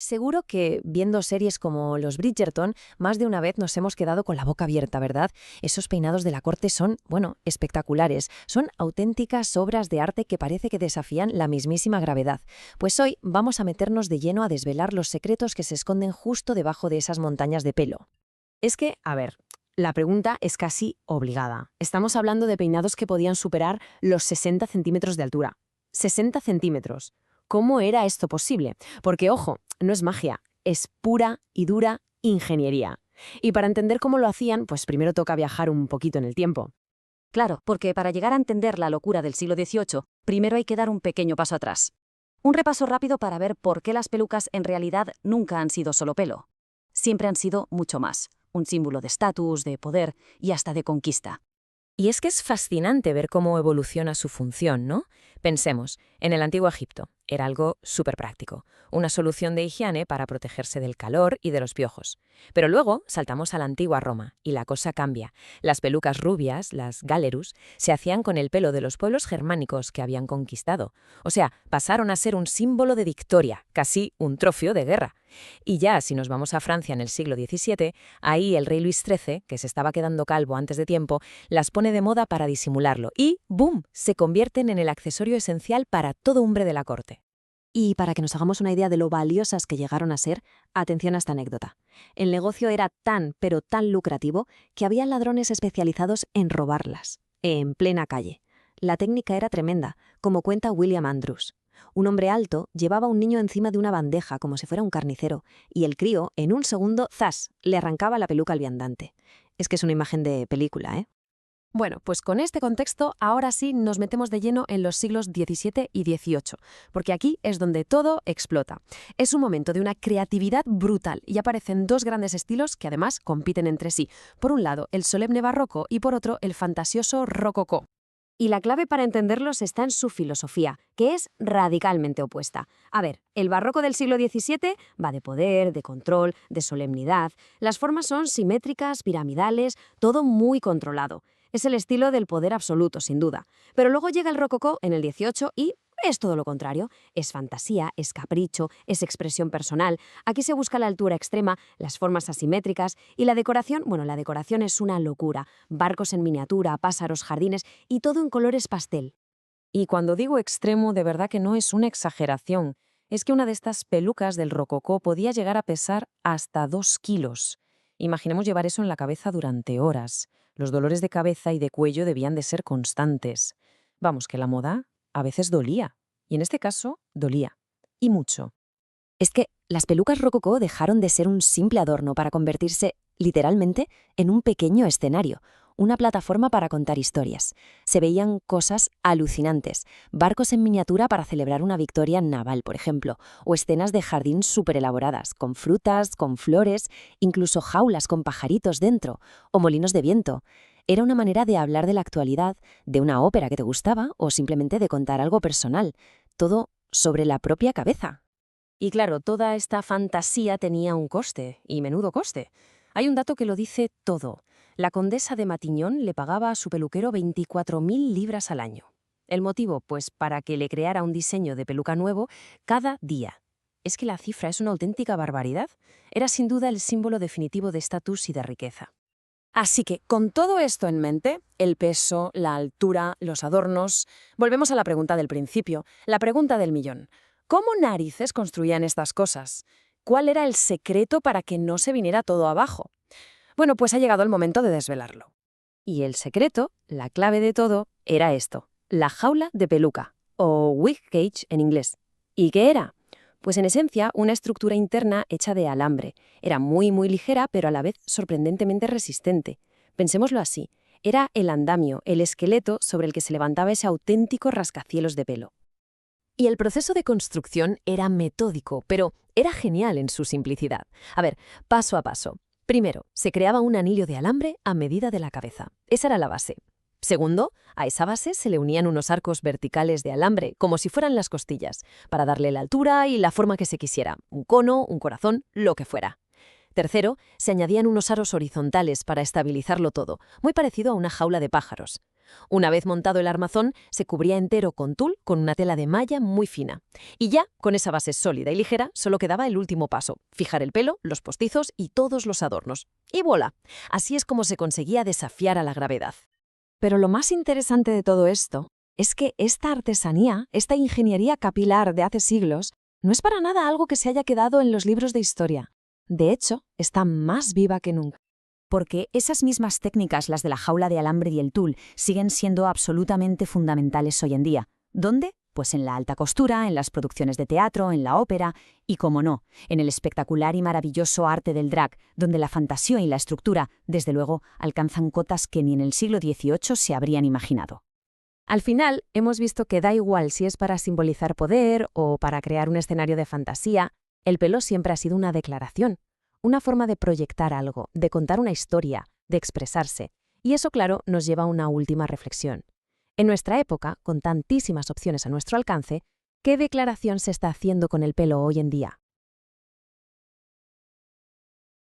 Seguro que viendo series como Los Bridgerton, más de una vez nos hemos quedado con la boca abierta, ¿verdad? Esos peinados de la corte son, bueno, espectaculares. Son auténticas obras de arte que parece que desafían la mismísima gravedad. Pues hoy vamos a meternos de lleno a desvelar los secretos que se esconden justo debajo de esas montañas de pelo. Es que, a ver, la pregunta es casi obligada. Estamos hablando de peinados que podían superar los 60 centímetros de altura. 60 centímetros. ¿Cómo era esto posible? Porque, ojo, no es magia, es pura y dura ingeniería. Y para entender cómo lo hacían, pues primero toca viajar un poquito en el tiempo. Claro, porque para llegar a entender la locura del siglo XVIII, primero hay que dar un pequeño paso atrás. Un repaso rápido para ver por qué las pelucas en realidad nunca han sido solo pelo. Siempre han sido mucho más, un símbolo de estatus, de poder y hasta de conquista. Y es que es fascinante ver cómo evoluciona su función, ¿no? Pensemos, en el antiguo Egipto era algo súper práctico, una solución de higiene para protegerse del calor y de los piojos. Pero luego saltamos a la antigua Roma y la cosa cambia. Las pelucas rubias, las galerus, se hacían con el pelo de los pueblos germánicos que habían conquistado. O sea, pasaron a ser un símbolo de victoria, casi un trofeo de guerra. Y ya si nos vamos a Francia en el siglo XVII, ahí el rey Luis XIII, que se estaba quedando calvo antes de tiempo, las pone de moda para disimularlo y ¡boom!, se convierten en el accesorio esencial para todo hombre de la corte. Y para que nos hagamos una idea de lo valiosas que llegaron a ser, atención a esta anécdota. El negocio era tan, pero tan lucrativo que había ladrones especializados en robarlas, en plena calle. La técnica era tremenda, como cuenta William Andrews. Un hombre alto llevaba a un niño encima de una bandeja como si fuera un carnicero, y el crío, en un segundo, ¡zas!, le arrancaba la peluca al viandante. Es que es una imagen de película, ¿eh? Bueno, pues con este contexto, ahora sí nos metemos de lleno en los siglos XVII y XVIII, porque aquí es donde todo explota. Es un momento de una creatividad brutal y aparecen dos grandes estilos que además compiten entre sí. Por un lado, el solemne barroco y por otro, el fantasioso rococó. Y la clave para entenderlos está en su filosofía, que es radicalmente opuesta. A ver, el barroco del siglo XVII va de poder, de control, de solemnidad. Las formas son simétricas, piramidales, todo muy controlado. Es el estilo del poder absoluto, sin duda. Pero luego llega el rococó en el XVIII y es todo lo contrario. Es fantasía, es capricho, es expresión personal. Aquí se busca la altura extrema, las formas asimétricas y la decoración, bueno, la decoración es una locura. Barcos en miniatura, pájaros, jardines y todo en colores pastel. Y cuando digo extremo, de verdad que no es una exageración. Es que una de estas pelucas del rococó podía llegar a pesar hasta 2 kilos. Imaginemos llevar eso en la cabeza durante horas. Los dolores de cabeza y de cuello debían de ser constantes. Vamos, que la moda a veces dolía. Y en este caso, dolía. Y mucho. Es que las pelucas rococó dejaron de ser un simple adorno para convertirse, literalmente, en un pequeño escenario, una plataforma para contar historias. Se veían cosas alucinantes, barcos en miniatura para celebrar una victoria naval, por ejemplo, o escenas de jardín súper elaboradas, con frutas, con flores, incluso jaulas con pajaritos dentro, o molinos de viento. Era una manera de hablar de la actualidad, de una ópera que te gustaba, o simplemente de contar algo personal. Todo sobre la propia cabeza. Y claro, toda esta fantasía tenía un coste, y menudo coste. Hay un dato que lo dice todo. La condesa de Matiñón le pagaba a su peluquero 24.000 libras al año. ¿El motivo? Pues para que le creara un diseño de peluca nuevo cada día. Es que la cifra es una auténtica barbaridad. Era sin duda el símbolo definitivo de estatus y de riqueza. Así que, con todo esto en mente, el peso, la altura, los adornos, volvemos a la pregunta del principio, la pregunta del millón. ¿Cómo narices construían estas cosas? ¿Cuál era el secreto para que no se viniera todo abajo? Bueno, pues ha llegado el momento de desvelarlo. Y el secreto, la clave de todo, era esto, la jaula de peluca, o wig cage en inglés. ¿Y qué era? Pues en esencia una estructura interna hecha de alambre. Era muy ligera, pero a la vez sorprendentemente resistente. Pensémoslo así, era el andamio, el esqueleto sobre el que se levantaba ese auténtico rascacielos de pelo. Y el proceso de construcción era metódico, pero era genial en su simplicidad. A ver, paso a paso. Primero, se creaba un anillo de alambre a medida de la cabeza. Esa era la base. Segundo, a esa base se le unían unos arcos verticales de alambre, como si fueran las costillas, para darle la altura y la forma que se quisiera, un cono, un corazón, lo que fuera. Tercero, se añadían unos aros horizontales para estabilizarlo todo, muy parecido a una jaula de pájaros. Una vez montado el armazón, se cubría entero con tul con una tela de malla muy fina. Y ya, con esa base sólida y ligera, solo quedaba el último paso: fijar el pelo, los postizos y todos los adornos. Y voilà. Así es como se conseguía desafiar a la gravedad. Pero lo más interesante de todo esto es que esta artesanía, esta ingeniería capilar de hace siglos, no es para nada algo que se haya quedado en los libros de historia. De hecho, está más viva que nunca. Porque esas mismas técnicas, las de la jaula de alambre y el tul, siguen siendo absolutamente fundamentales hoy en día. ¿Dónde? Pues en la alta costura, en las producciones de teatro, en la ópera y, como no, en el espectacular y maravilloso arte del drag, donde la fantasía y la estructura, desde luego, alcanzan cotas que ni en el siglo XVIII se habrían imaginado. Al final, hemos visto que da igual si es para simbolizar poder o para crear un escenario de fantasía, el pelo siempre ha sido una declaración. Una forma de proyectar algo, de contar una historia, de expresarse. Y eso, claro, nos lleva a una última reflexión. En nuestra época, con tantísimas opciones a nuestro alcance, ¿qué declaración se está haciendo con el pelo hoy en día?